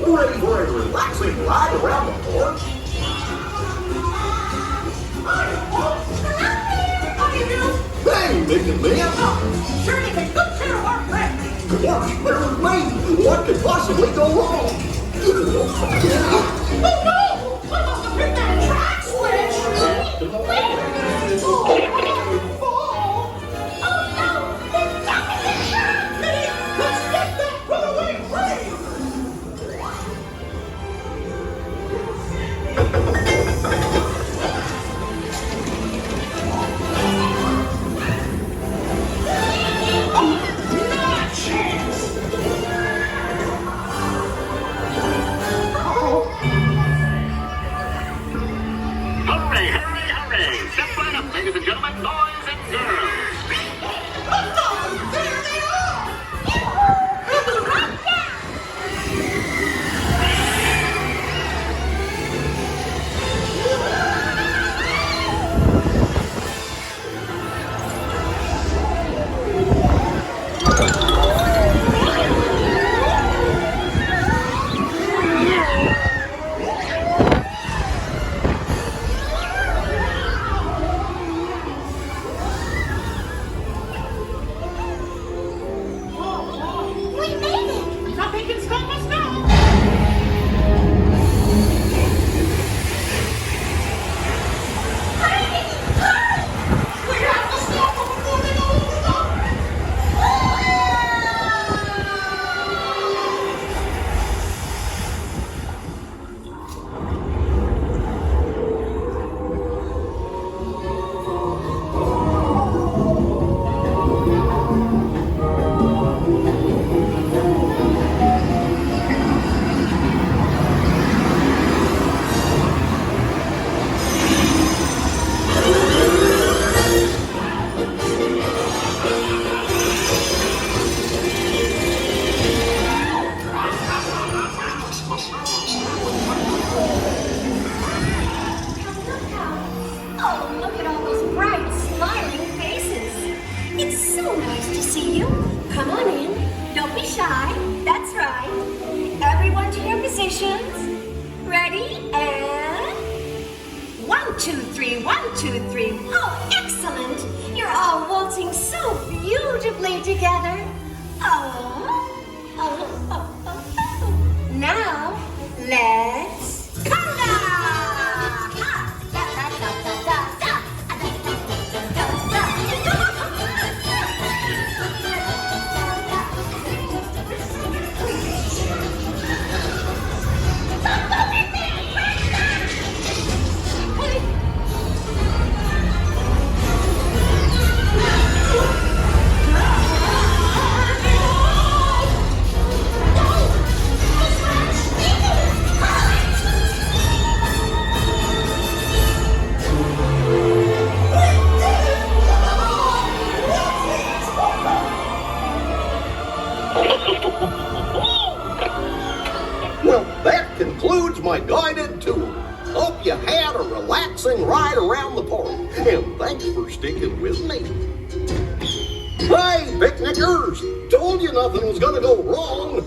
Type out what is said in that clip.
Ready for a relaxing ride around the park? Hey, Nick and Mia! Sure taking good care of our friend. Watch, bear with me! What could possibly go wrong? Oh no! I must have hit that track switch! Wait! Oh no! It's stuck in the track! Minnie, let's get that runaway train! Ladies and gentlemen, boys and girls. There they are! Right there! Nothing can stop us now! We have to stop them before they go over the Oh, look at all those bright, smiling faces. It's so nice to see you. Come on in. Don't be shy. That's right. Everyone to your positions. Ready? And 1, 2, 3, 1, 2, 3. Oh, excellent. You're all waltzing so beautifully together. Now, let's conga! Well, that concludes my guided tour. Hope you had a relaxing ride around the park, and thanks for sticking with me. Hey, picnickers! Told you nothing was gonna go wrong.